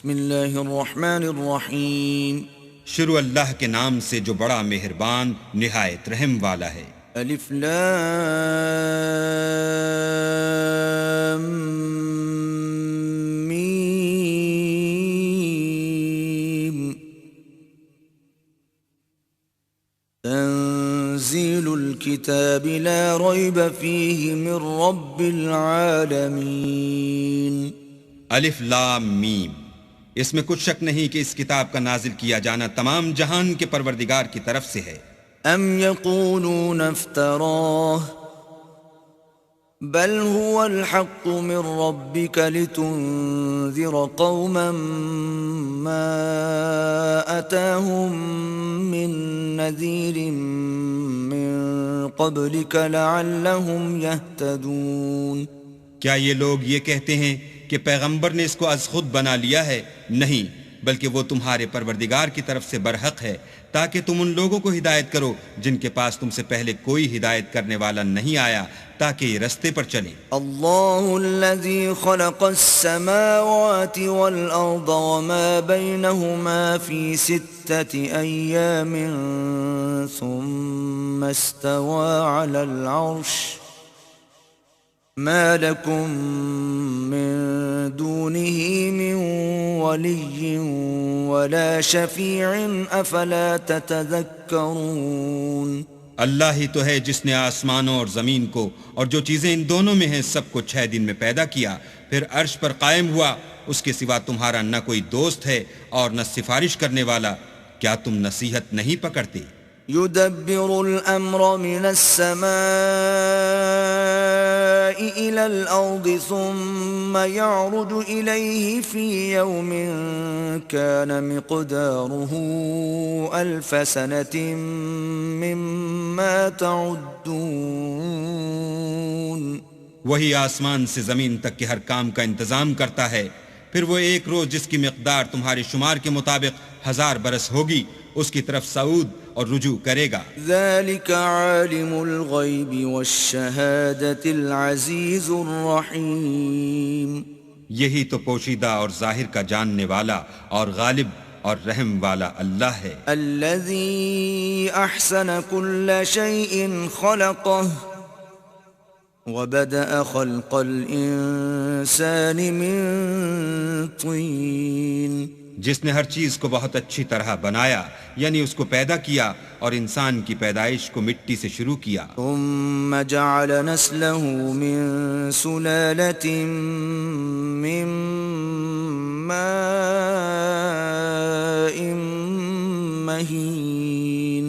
بسم اللہ الرحمن الرحیم. شروع اللہ کے نام سے جو بڑا مہربان نہایت رحم والا ہے. الف لام میم. تنزیل الكتاب لا ریب فیہ من رب العالمین. الف لام میم. اس میں کچھ شک نہیں کہ اس کتاب کا نازل کیا جانا تمام جہان کے پروردگار کی طرف سے ہے. ام یقولون افتراہ بل هو الحق من ربك لتنذر قوما ما أتاهم من نذير من قبلك لعلهم يهتدون. کیا یہ لوگ یہ کہتے ہیں کہ پیغمبر نے اس کو از خود بنا لیا ہے؟ نہیں، بلکہ وہ تمہارے پروردگار کی طرف سے برحق ہے تاکہ تم ان لوگوں کو ہدایت کرو جن کے پاس تم سے پہلے کوئی ہدایت کرنے والا نہیں آیا تاکہ یہ رستے پر چلیں. اللہ الذي خلق السماوات والأرض وما بينهما في 6 أيام ثم استوى على العرش ما لكم من دونه من ولي ولا شفيع أفلا تتذكرون. اللہ ہی تو ہے جس نے آسمانوں اور زمین کو اور جو چیزیں ان دونوں میں ہیں سب کو 6 دن میں پیدا کیا، پھر عرش پر قائم ہوا. اس کے سوا تمہارا نہ کوئی دوست ہے اور نہ سفارش کرنے والا. کیا تم نصیحت نہیں پکڑتے؟ يدبر الأمر من السماء إلى الأرض ثم يعرج إليه في يوم كان مقداره 1000 سنة مما تعدون. وہی آسمان سے زمین تک کے ہر کام کا انتظام کرتا ہے، پھر وہ ایک روز جس کی مقدار تمہارے شمار کے مطابق 1000 برس ہوگی اس کی طرف صعود اور رجوع کرے گا. ذلك عالم الغیب والشہادة العزیز الرحیم. یہی تو پوشیدہ اور ظاہر کا جاننے والا اور غالب اور رحم والا اللہ ہے. الذي احسن كل شيء خلقه وبدأ خلق الانسان من طين. جس نے ہر چیز کو بہت اچھی طرح بنایا، یعنی اس کو پیدا کیا اور انسان کی پیدائش کو مٹی سے شروع کیا. ثم جعل نسله من سلالة من ماء مهين.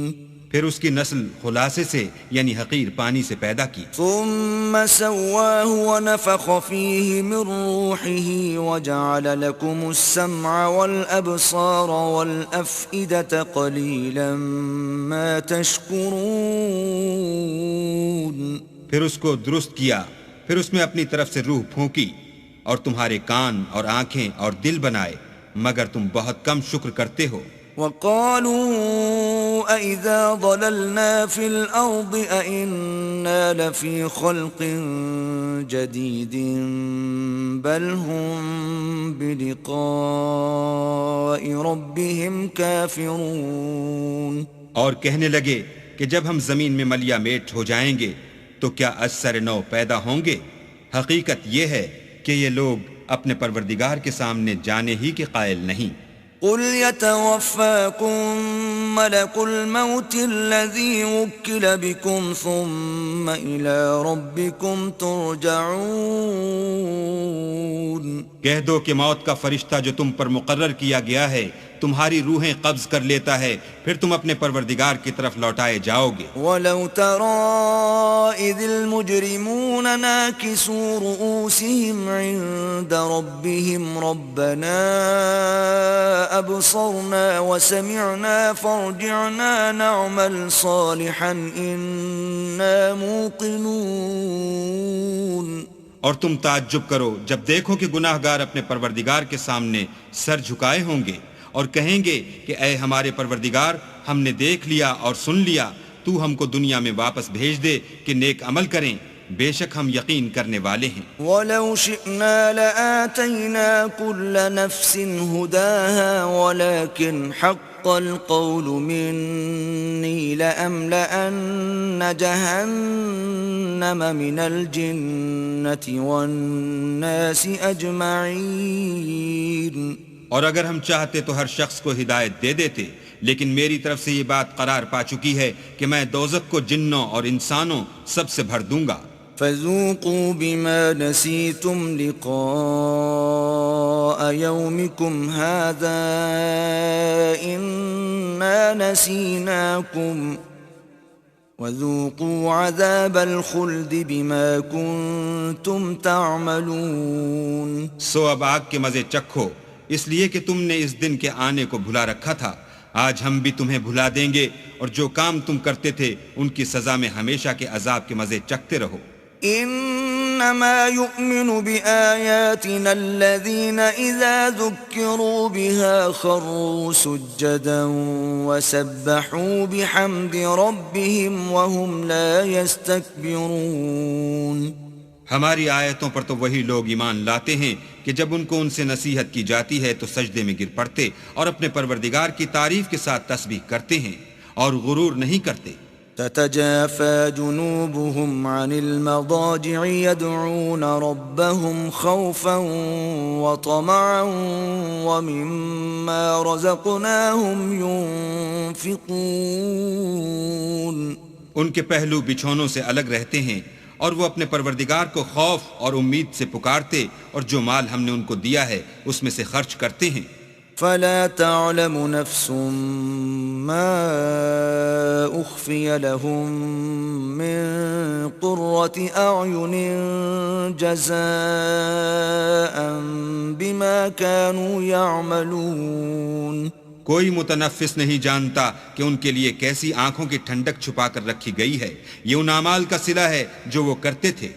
پھر اس کی نسل خلاصے سے یعنی حقیر پانی سے پیدا کی. ثم سواه ونفخ فيه من روحه وجعل لكم السمع والأبصار والأفئدة قليلا ما تشكرون. پھر اس کو درست کیا، پھر اس میں اپنی طرف سے روح پھونکی اور تمہارے کان اور آنکھیں اور دل بنائے، مگر تم بہت کم شکر کرتے ہو. وقالوا أَإِذَا ضَلَلْنَا فِي الْأَرْضِ أَإِنَّا لَفِي خَلْقٍ جَدِيدٍ بَلْ هُمْ بِلِقَاءِ رَبِّهِمْ كَافِرُونَ. اور کہنے لگے کہ جب ہم زمین میں ملیا میٹ ہو جائیں گے تو کیا از سر نو پیدا ہوں گے؟ حقیقت یہ ہے کہ یہ لوگ اپنے پروردگار کے سامنے جانے ہی کے قائل نہیں. قل يتوفاكم ملك الموت الذي وكل بكم ثم إلى ربكم ترجعون. کہہ دو کہ موت کا فرشتہ جو تم پر مقرر کیا گیا ہے تمہاری روحیں قبض کر لیتا ہے، پھر تم اپنے پروردگار کی طرف لوٹائے جاؤ گے. وَلَوْ تَرَى إِذِ الْمُجْرِمُونَ نَاكِسُو رُؤُوسِهِمْ عِندَ رَبِّهِمْ رَبَّنَا أَبْصَرْنَا وَسَمِعْنَا فَارْجِعْنَا نَعْمَلْ صَالِحًا إِنَّا مُوقِنُونَ. اور تم تعجب کرو جب دیکھو کہ گناہ گار اپنے پروردگار کے سامنے سر جھکائے ہوں گے اور کہیں گے کہ اے ہمارے پروردگار، ہم نے دیکھ لیا اور سن لیا، تو ہم کو دنیا میں واپس بھیج دے کہ نیک عمل کریں، بے شک ہم یقین کرنے والے ہیں۔ وَلَوْ شِئْنَا لَآتَيْنَا كُلَّ نَفْسٍ هُدَاهَا وَلَكِنْ حَقَّ الْقَوْلُ مِنِّي لَأَمْلَأَنَّ جَهَنَّمَ مِنَ الْجِنَّةِ وَالنَّاسِ أَجْمَعِينَ۔ اور اگر ہم چاہتے تو ہر شخص کو ہدایت دے دیتے، لیکن میری طرف سے یہ بات قرار پا چکی ہے کہ میں دوزخ کو جنوں اور انسانوں سب سے بھر دوں گا۔ فَذُوقُوا بِمَا نَسِيتُمْ لِقَاءَ يَوْمِكُمْ هَذَا إِنَّا نَسِينَاكُمْ وَذُوقُوا عَذَابَ الْخُلْدِ بِمَا كُنتُمْ تَعْمَلُونَ۔ سو اب آگ کے مزے چکھو، اس لیے کہ تم نے اس دن کے آنے کو بھلا رکھا تھا۔ آج ہم بھی تمہیں بھلا دیں گے، اور جو کام تم کرتے تھے ان کی سزا میں ہمیشہ کے عذاب کے مزے چکھتے رہو۔ انما يؤمن بآياتنا الذين اذا ذكروا بها خروا سجدا وسبحوا بحمد ربهم وهم لا يستكبرون۔ ہماری آیتوں پر تو وہی لوگ ایمان لاتے ہیں کہ جب ان کو ان سے نصیحت کی جاتی ہے تو سجدے میں گر پڑتے اور اپنے پروردگار کی تعریف کے ساتھ تسبیح کرتے ہیں اور غرور نہیں کرتے۔ تتجافى جنوبهم عن المضاجع يدعون ربهم خوفا وطمعا ومما رزقناهم ينفقون۔ ان کے پہلو بچھونوں سے الگ رہتے ہیں اور وہ اپنے پروردگار کو خوف اور امید سے پکارتے اور جو مال ہم نے ان کو دیا ہے اس میں سے خرچ کرتے ہیں۔ فلا تعلم نفس ما اخفي لهم من قرة اعين جزاء بما كانوا يعملون۔ کوئی متنفس نہیں جانتا کہ ان کے لیے کیسی آنکھوں کی ٹھنڈک چھپا کر رکھی گئی ہے، یہ ان اعمال کا صلہ ہے جو وہ کرتے تھے۔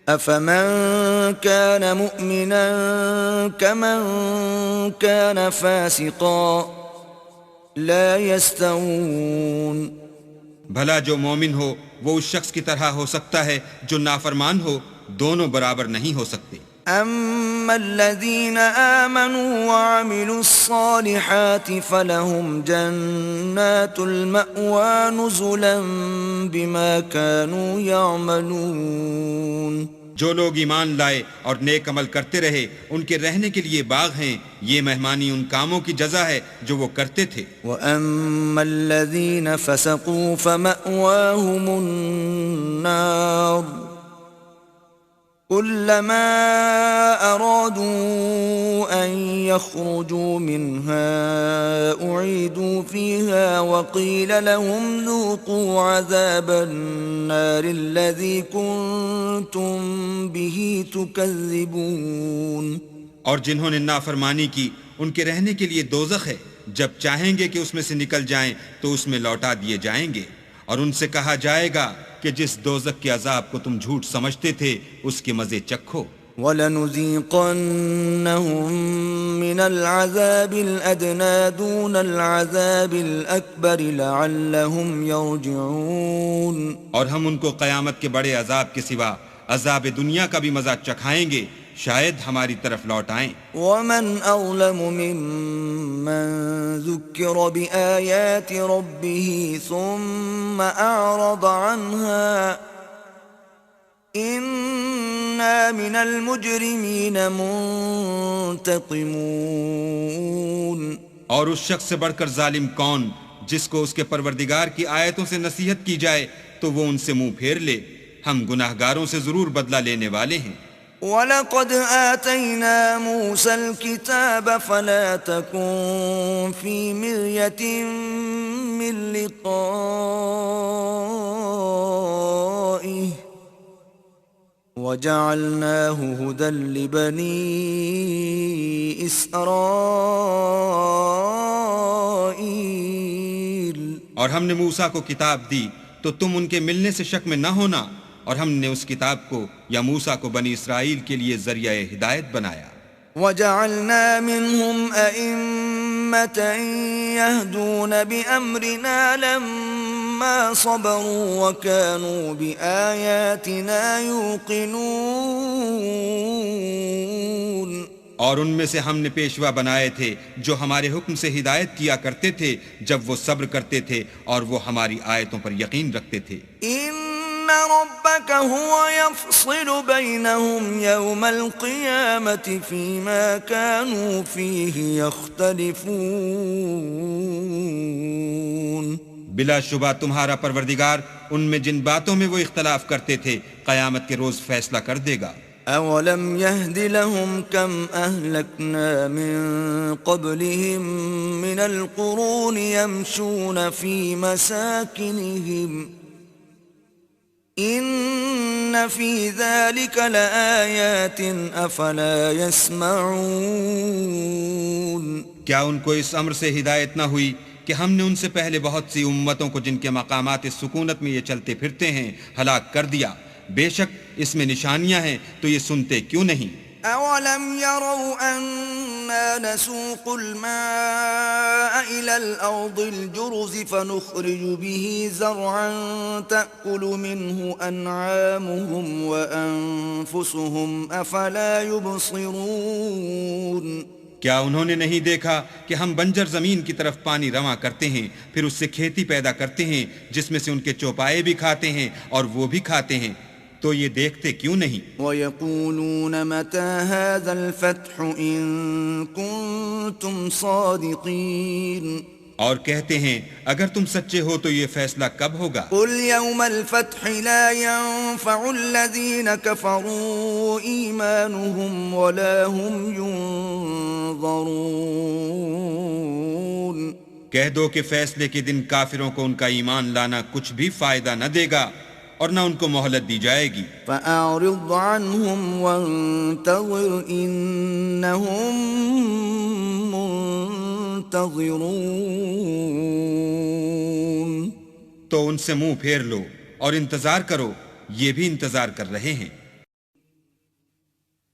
افمن كان مؤمنا كمن كان فاسقا لا يستوون۔ بھلا جو مومن ہو وہ اس شخص کی طرح ہو سکتا ہے جو نافرمان ہو، دونوں برابر نہیں ہو سکتے۔ اما الذين آمنوا وعملوا الصالحات فلهم جنات المأوى نزلا بما كانوا يعملون۔ جو لوگ ایمان لائے اور نیک عمل کرتے رہے ان کے رہنے کے لیے باغ ہیں، یہ مہمانی ان کاموں کی جزا ہے جو وہ کرتے تھے۔ وَأَمَّا الَّذِينَ فَسَقُوا فَمَأْوَاهُمُ النَّارُ كُلَّمَا أَرَادُوا أَن يَخْرُجُوا مِنْهَا أُعِيدُوا فِيهَا وَقِيلَ لَهُمْ ذُوقُوا عَذَابَ النَّارِ الَّذِي كُنتُمْ بِهِ تُكَذِّبُونَ۔ اور جنہوں نے نافرمانی کی ان کے رہنے کے لیے دوزخ ہے، جب چاہیں گے کہ اس میں سے نکل جائیں تو اس میں لوٹا دیے جائیں گے، اور ان سے کہا جائے گا کہ جس دوزخ کے عذاب کو تم جھوٹ سمجھتے تھے اس کے مزے چکھو۔ وَلَنُذِيقَنَّهُم مِّنَ الْعَذَابِ الْأَدْنَىٰ دُونَ الْعَذَابِ الْأَكْبَرِ لَعَلَّهُمْ يَرْجِعُونَ۔ اور ہم ان کو قیامت کے بڑے عذاب کے سوا عذاب دنیا کا بھی مزہ چکھائیں گے، شاید ہماری طرف لوٹ آئیں۔ وَمَنْ أَظْلَمُ مِمَّنْ ذُكِّرَ بِآيَاتِ رَبِّهِ ثُمَّ أَعْرَضَ عَنْهَا إِنَّا مِنَ الْمُجْرِمِينَ مُنْتَقِمُونَ۔ اور اس شخص سے بڑھ کر ظالم کون جس کو اس کے پروردگار کی آیتوں سے نصیحت کی جائے تو وہ ان سے منہ پھیر لے، ہم گناہگاروں سے ضرور بدلہ لینے والے ہیں۔ وَلَقَدْ آتَيْنَا مُوسَى الْكِتَابَ فَلَا تَكُنْ فِي مِرْيَةٍ مِّن لِقَائِهِ وَجَعَلْنَاهُ هُدًى لِبَنِي إِسْرَائِيلَ۔ اور ہم نے موسیٰ کو کتاب دی تو تم ان کے ملنے سے شک میں نہ ہونا، اور ہم نے اس کتاب کو یا موسیٰ کو بنی اسرائیل کے لیے ذریعہ ہدایت بنایا۔ وَجَعَلْنَا مِنْهُمْ أَئِمَّةً يَهْدُونَ بِأَمْرِنَا لَمَّا لما صبروا وكانوا بآياتنا يوقنون اور ان میں سے ہم نے پیشوا بنائے تھے جو ہمارے حکم سے ہدایت کیا کرتے تھے جب وہ صبر کرتے تھے اور وہ ہماری آیتوں پر یقین رکھتے تھے ان ربك هو يفصل بينهم يوم القيامة فيما كانوا فيه يختلفون بلا شبہ تمہارا پروردگار ان میں جن باتوں میں وہ اختلاف کرتے تھے قیامت کے روز فیصلہ کر دے گا اولم يهد لهم كم اهلكنا من قبلهم من القرون يمشون في مساكنهم ان في ذلك لآيات افلا يسمعون کیا ان کو اس امر سے ہدایت نہ ہوئی کہ ہم نے ان سے پہلے بہت سی امتوں کو جن کے مقامات سکونت میں یہ چلتے پھرتے ہیں ہلاک کر دیا بے شک اس میں نشانیاں ہیں تو یہ سنتے کیوں نہیں اولم يروا اننا نسوق الماء الى الارض الجرز فنخرج به زرعا تأكل منه انعامهم وانفسهم افلا يبصرون کیا انہوں نے نہیں دیکھا کہ ہم بنجر زمین کی طرف پانی رواں کرتے ہیں پھر اس سے کھیتی پیدا کرتے ہیں جس میں سے ان کے چوپائے بھی کھاتے ہیں اور وہ بھی کھاتے ہیں تو یہ دیکھتے کیوں نہیں وَيَقُولُونَ مَتَى هَذَا الْفَتْحُ إِن كُنتُمْ صَادِقِينَ اور کہتے ہیں اگر تم سچے ہو تو یہ فیصلہ کب ہوگا قُلْ يَوْمَ الْفَتْحِ لَا يَنفَعُ الَّذِينَ كَفَرُوا إِيمَانُهُمْ وَلَا هُمْ يُنظَرُونَ کہہ دو کہ فیصلے کے دن کافروں کو ان کا ایمان لانا کچھ بھی فائدہ نہ دے گا اور نہ ان کو مہلت دی جائے گی فَأَعْرِضْ عَنْهُمْ وَانتَظِرْ إِنَّهُمْ منتظرون تو ان سے منہ پھیر لو اور انتظار کرو یہ بھی انتظار کر رہے ہیں